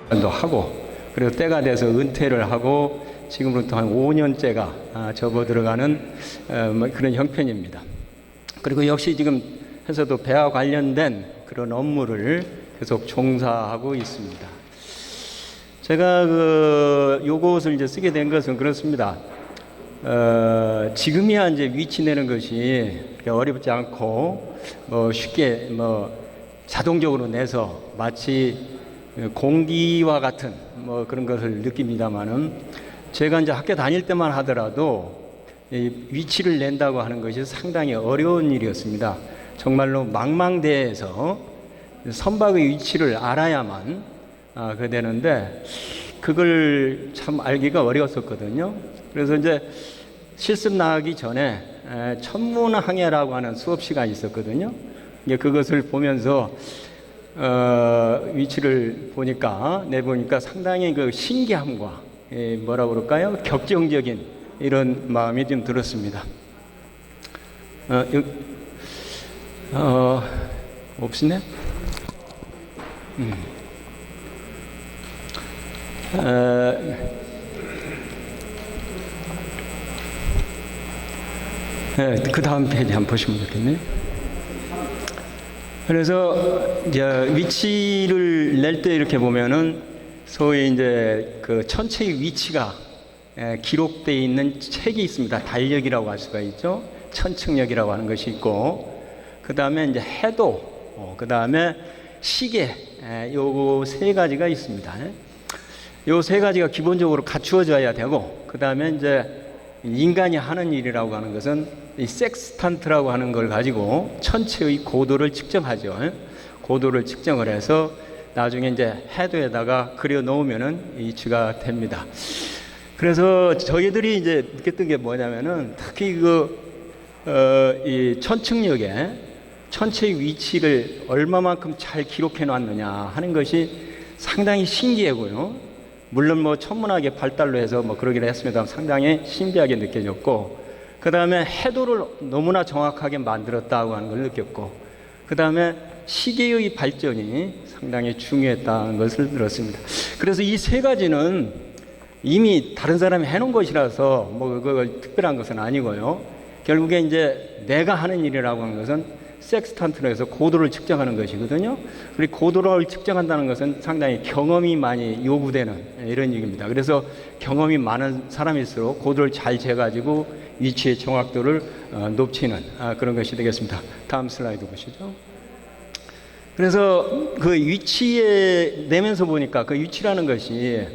도 하고, 그리고 때가 돼서 은퇴를 하고 지금부터 한 5년째가 접어들어가는 그런 형편입니다. 그리고 역시 지금 해서도 배와 관련된 그런 업무를 계속 종사하고 있습니다. 제가 요것을 이제 쓰게 된 것은 그렇습니다. 지금이야 이제 위치 내는 것이 어렵지 않고 쉽게 자동적으로 내서 마치 공기와 같은 그런 것을 느낍니다만은, 제가 이제 학교 다닐 때만 하더라도 이 위치를 낸다고 하는 것이 상당히 어려운 일이었습니다. 정말로 망망대해에서 선박의 위치를 알아야만 그 되는데, 그걸 참 알기가 어려웠었거든요. 그래서 이제 실습 나가기 전에 천문항해라고 하는 수업 시간이 있었거든요. 그것을 보면서 위치를 내보니까 상당히 그 신기함과 뭐라 그럴까요? 격정적인 이런 마음이 좀 들었습니다. 없으네? 그 다음 페이지 한번 보시면 좋겠네요. 그래서 이제 위치를 낼 때 이렇게 보면은 소위 이제 그 천체의 위치가 기록되어 있는 책이 있습니다. 달력이라고 할 수가 있죠. 천층력이라고 하는 것이 있고, 그 다음에 이제 해도, 그 다음에 시계, 요 세 가지가 있습니다. 요 세 가지가 기본적으로 갖추어져야 되고, 그 다음에 이제 인간이 하는 일이라고 하는 것은 이 섹스탄트라고 하는 걸 가지고 천체의 고도를 측정하죠. 고도를 측정을 해서 나중에 이제 해도에다가 그려 놓으면은 위치가 됩니다. 그래서 저희들이 이제 느꼈던 게 뭐냐면은, 특히 이 천층력에 천체의 위치를 얼마만큼 잘 기록해 놨느냐 하는 것이 상당히 신기하고요. 물론 천문학의 발달로 해서 그러기는 했습니다. 상당히 신비하게 느껴졌고, 그 다음에 해도를 너무나 정확하게 만들었다고 하는 걸 느꼈고, 그 다음에 시계의 발전이 상당히 중요했다는 것을 들었습니다. 그래서 이 세 가지는 이미 다른 사람이 해놓은 것이라서 그거 특별한 것은 아니고요. 결국에 이제 내가 하는 일이라고 하는 것은 섹스탄트로 해서 고도를 측정하는 것이거든요. 그리고 고도를 측정한다는 것은 상당히 경험이 많이 요구되는 이런 얘기입니다. 그래서 경험이 많은 사람일수록 고도를 잘 재가지고 위치의 정확도를 높이는 그런 것이 되겠습니다. 다음 슬라이드 보시죠. 그래서 그 위치에 내면서 보니까 그 위치라는 것이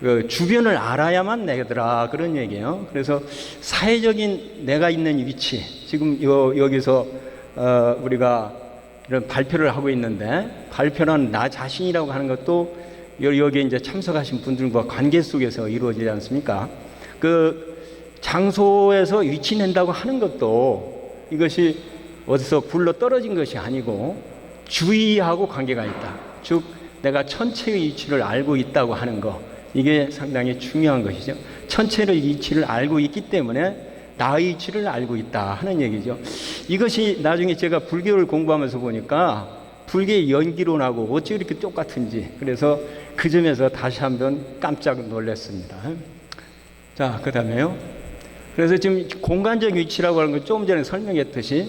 그 주변을 알아야만 내더라, 그런 얘기예요. 그래서 사회적인 내가 있는 위치, 지금 여기서 우리가 이런 발표를 하고 있는데, 발표는 나 자신이라고 하는 것도 여기에 이제 참석하신 분들과 관계 속에서 이루어지지 않습니까? 그 장소에서 위치 낸다고 하는 것도 이것이 어디서 굴러 떨어진 것이 아니고 주의하고 관계가 있다. 즉 내가 천체의 위치를 알고 있다고 하는 거, 이게 상당히 중요한 것이죠. 천체의 위치를 알고 있기 때문에 나의 위치를 알고 있다 하는 얘기죠. 이것이 나중에 제가 불교를 공부하면서 보니까 불교의 연기론하고 어찌 이렇게 똑같은지, 그래서 그 점에서 다시 한번 깜짝 놀랐습니다. 자, 그 다음에요. 그래서 지금 공간적 위치라고 하는 건 조금 전에 설명했듯이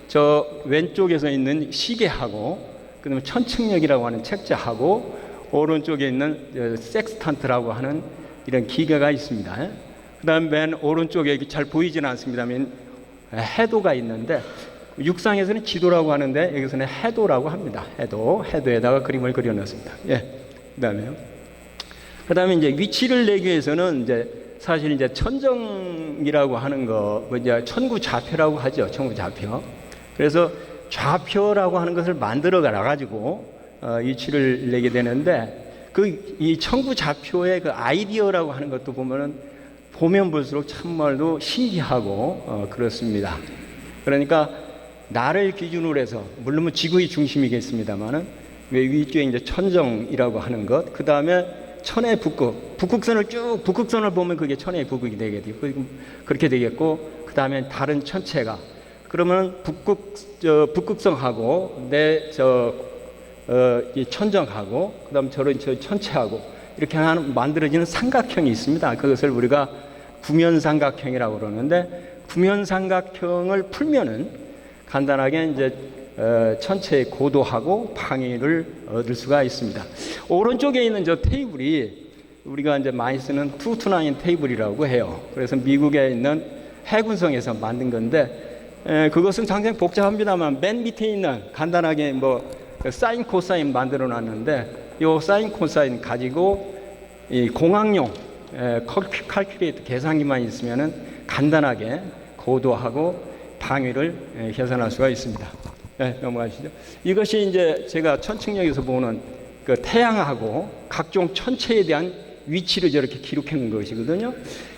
저 왼쪽에서 있는 시계하고, 그 다음에 천층력이라고 하는 책자하고, 오른쪽에 있는 섹스탄트라고 하는 이런 기계가 있습니다. 그 다음 맨 오른쪽에 잘 보이지는 않습니다만 해도가 있는데, 육상에서는 지도라고 하는데 여기서는 해도라고 합니다. 해도에다가 그림을 그려놨습니다. 그다음에요. 그다음에 이제 위치를 내기 위해서는 이제 사실 이제 천정이라고 하는 거, 이제 천구 좌표라고 하죠. 천구 좌표. 그래서 좌표라고 하는 것을 만들어 가지고 위치를 내게 되는데, 이 천구 좌표의 그 아이디어라고 하는 것도 보면 볼수록 참말로 신기하고 그렇습니다. 그러니까 나를 기준으로 해서, 물론 지구의 중심이겠습니다만은 위쪽에 이제 천정이라고 하는 것, 그 다음에 천의 북극선을 보면 그게 천의 북극이 되겠고, 그렇게 되겠고, 그 다음에 다른 천체가, 그러면 북극성하고 이 천정하고 그다음 저런 저 천체하고 이렇게 하는 만들어지는 삼각형이 있습니다. 그것을 우리가 구면삼각형이라고 그러는데 구면삼각형을 풀면은 간단하게 이제 천체의 고도하고 방위를 얻을 수가 있습니다. 오른쪽에 있는 저 테이블이 우리가 이제 많이 쓰는 투투나인 테이블이라고 해요. 그래서 미국에 있는 해군성에서 만든 건데 그것은 상당히 복잡합니다만 맨 밑에 있는 간단하게 뭐 사인 코사인 만들어 놨는데 이 사인 코사인 가지고 이 공학용 칼큘레이터 계산기만 있으면은 간단하게 고도하고 방위를 계산할 수가 있습니다. 네, 넘어가시죠. 이것이 이제 제가 천칭역에서 보는 그 태양하고 각종 천체에 대한 위치를 저렇게 기록해 놓은 것이거든요.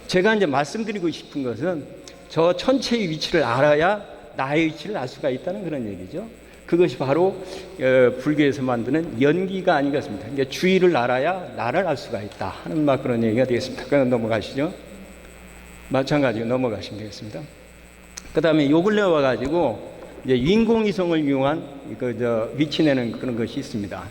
제가 이제 말씀드리고 싶은 것은 저 천체의 위치를 알아야 나의 위치를 알 수가 있다는 그런 얘기죠. 그것이 바로 불교에서 만드는 연기가 아니겠습니까? 그러니까 주의를 알아야 나를 알 수가 있다 하는 막 그런 얘기가 되겠습니다. 그럼 넘어가시죠. 마찬가지로 넘어가시면 되겠습니다. 그 다음에 요 근래 와가지고 이제 인공위성을 이용한 위치 내는 그런 것이 있습니다.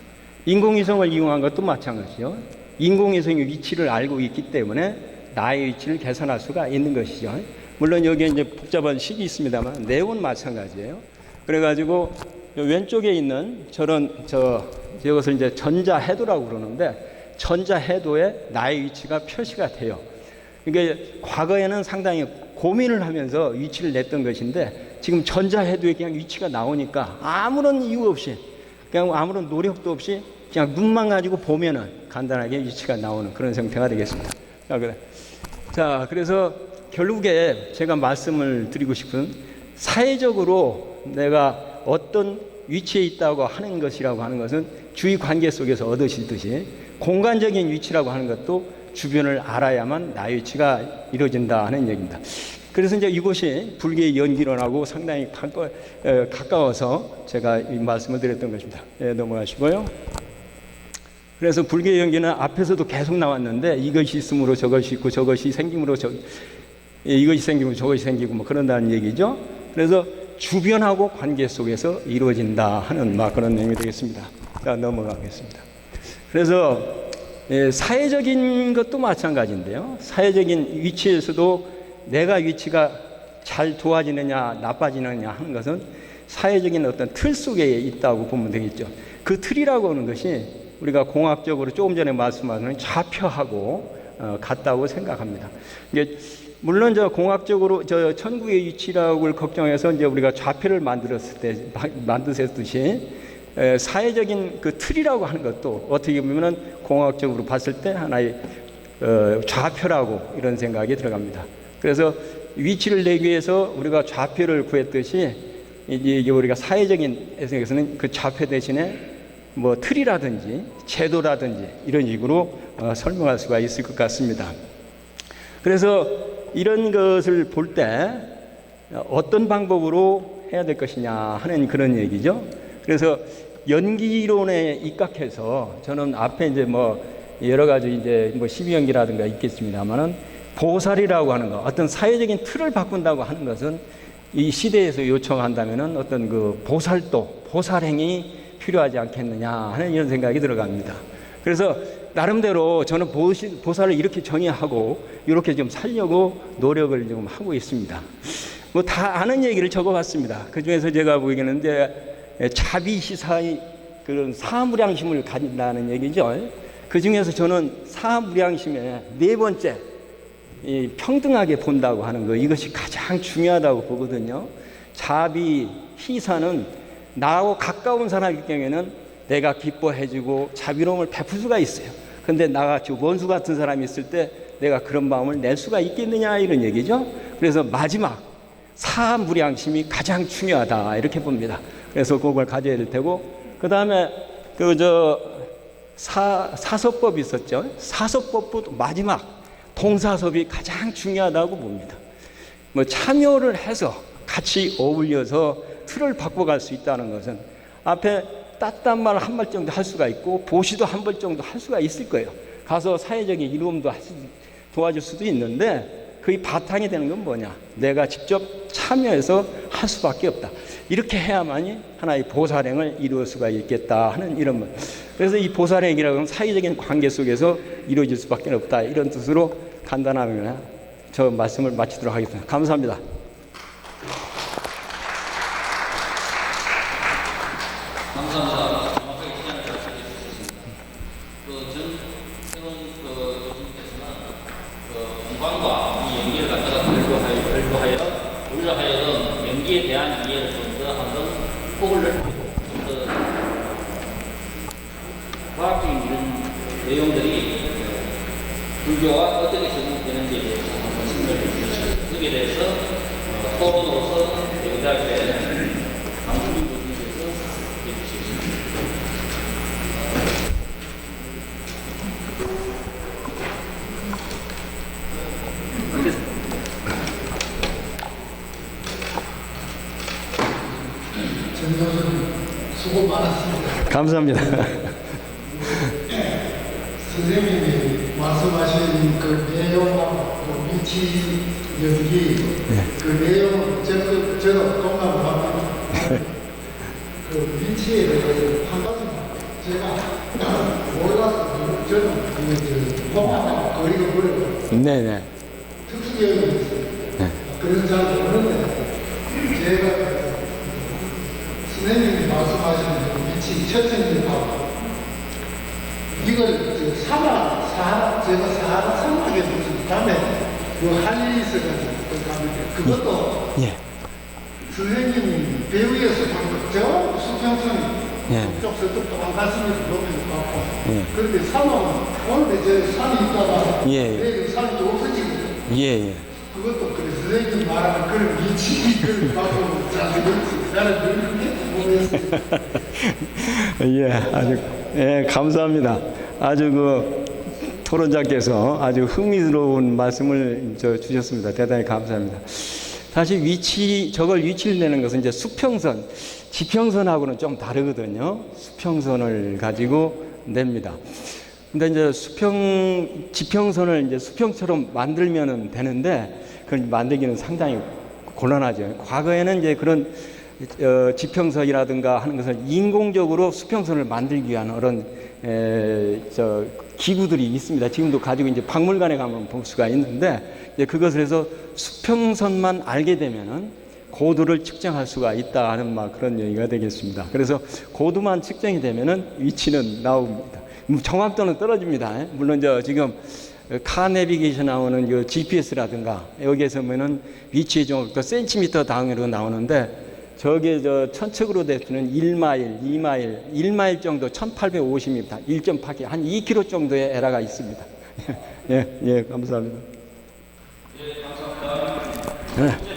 인공위성을 이용한 것도 마찬가지죠. 인공위성의 위치를 알고 있기 때문에 나의 위치를 계산할 수가 있는 것이죠. 물론 여기에 이제 복잡한 식이 있습니다만 내용은 마찬가지예요. 그래가지고 왼쪽에 있는 저것을 이제 전자해도라고 그러는데 전자해도에 나의 위치가 표시가 돼요. 그러니까 과거에는 상당히 고민을 하면서 위치를 냈던 것인데 지금 전자해도에 그냥 위치가 나오니까 아무런 이유 없이 그냥 아무런 노력도 없이 그냥 눈만 가지고 보면은 간단하게 위치가 나오는 그런 형태가 되겠습니다. 자, 그래서 결국에 제가 말씀을 드리고 싶은 사회적으로 내가 어떤 위치에 있다고 하는 것이라고 하는 것은 주의 관계 속에서 얻으시듯이 공간적인 위치라고 하는 것도 주변을 알아야만 나의 위치가 이루어진다 하는 얘기입니다. 그래서 이제 이곳이 불교의 연기론하고 상당히 가까워서 제가 이 말씀을 드렸던 것입니다. 네, 넘어가시고요. 그래서 불교의 연기는 앞에서도 계속 나왔는데 이것이 있으므로 저것이 있고 저것이 생김으로 이것이 생기고 저것이 생기고 뭐 그런다는 얘기죠. 그래서 주변하고 관계 속에서 이루어진다 하는 막 그런 내용이 되겠습니다. 자, 넘어가겠습니다. 그래서 사회적인 것도 마찬가지인데요. 사회적인 위치에서도 내가 위치가 잘 좋아지느냐 나빠지느냐 하는 것은 사회적인 어떤 틀 속에 있다고 보면 되겠죠. 그 틀이라고 하는 것이 우리가 공학적으로 조금 전에 말씀하신 좌표하고 같다고 생각합니다. 이게 물론 저 공학적으로 저 천국의 위치라고 걱정해서 이제 우리가 좌표를 만드셨듯이 사회적인 그 틀이라고 하는 것도 어떻게 보면은 공학적으로 봤을 때 하나의 좌표라고 이런 생각이 들어갑니다. 그래서 위치를 내기 위해서 우리가 좌표를 구했듯이 이제 우리가 사회적인 에서는 그 좌표 대신에 뭐 틀이라든지 제도라든지 이런 식으로 설명할 수가 있을 것 같습니다. 그래서 이런 것을 볼 때 어떤 방법으로 해야 될 것이냐 하는 그런 얘기죠. 그래서 연기론에 입각해서 저는 앞에 이제 뭐 여러 가지 이제 뭐 12연기라든가 있겠습니다만은 보살이라고 하는 것, 어떤 사회적인 틀을 바꾼다고 하는 것은 이 시대에서 요청한다면은 어떤 그 보살도, 보살행이 필요하지 않겠느냐 하는 이런 생각이 들어갑니다. 그래서 나름대로 저는 보살을 이렇게 정의하고 이렇게 좀 살려고 노력을 좀 하고 있습니다. 뭐 다 아는 얘기를 적어봤습니다. 그 중에서 제가 보기에는 자비시사의 그런 사무량심을 가진다는 얘기죠. 그 중에서 저는 사무량심의 네 번째 이 평등하게 본다고 하는 거, 이것이 가장 중요하다고 보거든요. 자비희사는 나하고 가까운 사람일 경우에는 내가 기뻐해주고 자비로움을 베풀 수가 있어요. 근데 나같이 원수 같은 사람이 있을 때 내가 그런 마음을 낼 수가 있겠느냐 이런 얘기죠. 그래서 마지막 사무량심이 가장 중요하다 이렇게 봅니다. 그래서 그걸 가져야 될 테고, 그 다음에 사서법이 있었죠. 사서법도 마지막 동사섭이 가장 중요하다고 봅니다. 뭐 참여를 해서 같이 어울려서 틀을 바꿔갈 수 있다는 것은 앞에 따뜻한 말 한 말 정도 할 수가 있고 보시도 한 번 정도 할 수가 있을 거예요. 가서 사회적인 이루음도 도와줄 수도 있는데 그 바탕이 되는 건 뭐냐? 내가 직접 참여해서 할 수밖에 없다. 이렇게 해야만이 하나의 보살행을 이루을 수가 있겠다 하는 이런 것. 그래서 이 보살행이라고 하면 사회적인 관계 속에서 이루어질 수밖에 없다, 이런 뜻으로 간단하게 저 말씀을 마치도록 하겠습니다. 감사합니다. 감사합니다. 정확하게 시간을 잘 주셨습니다. 교수님께서는 공간과 이 연기를 갖다가 별도하여 우리가 하여금 연기에 대한 이해를 좀 더 한번 폭을 넓히고 좀 더 과학적인 이런 내용들이 불교와 어떻게 적용되는지에 대해서 한번 설명해 주시죠. 거기에 대해서 토론으로서 여기다가 강수민 교수님께서 해주시겠습니다. 전교수님 수고 많았습니다. 감사합니다. 선생님이 말씀하신 그 내용하고 그 위치 연기 그 내용은 적극 저도 공감을 합니다. 그 위치에 대해서 한 가지만 제가 몰라서 저는 공감하고 거리가 멀어요. 네네. 특수경이 있어요. 그런 잘 모르는데 제가 선생님이 말씀하시는 그 위치 첫째님하고 이걸 사하라 제가 사하라 사막에 무슨 밤에 그 할 일이 있어가지고 그 가는데 그것도 예. 선생님이 배우에서 방금 저 수평선이 예. 북쪽 서쪽도 안 갔으면서 보면 봤고 예. 그런데 사막은 오늘 저 산이 있다가 예, 예. 내일 산이 또 없어지거든요. 예, 예. 그것도 그래 선생님 말하는 그런 위치를 갖고 잘 되겠지. 나는 늘 그렇게 보냈어요. 예, 아주, 예, 감사합니다. 아주 그 토론자께서 아주 흥미로운 말씀을 주셨습니다. 대단히 감사합니다. 사실 저걸 위치를 내는 것은 이제 수평선, 지평선하고는 좀 다르거든요. 수평선을 가지고 냅니다. 근데 이제 지평선을 이제 수평처럼 만들면 되는데, 그걸 만들기는 상당히 곤란하죠. 과거에는 이제 그런 지평선이라든가 하는 것을 인공적으로 수평선을 만들기 위한 그런 기구들이 있습니다. 지금도 가지고 이제 박물관에 가면 볼 수가 있는데, 이제 그것을 해서 수평선만 알게 되면은 고도를 측정할 수가 있다 하는 그런 얘기가 되겠습니다. 그래서 고도만 측정이 되면은 위치는 나옵니다. 정확도는 떨어집니다. 물론 지금 카 내비게이션 나오는 그 GPS라든가 여기에서 보면은 위치의 정확도 센티미터 단위로 나오는데, 저게 천측으로 되면 1마일, 2마일, 1마일 정도 1850m, 1.8km, 한 2km 정도의 에러가 있습니다. 예, 예, 감사합니다. 네, 감사합니다. 네.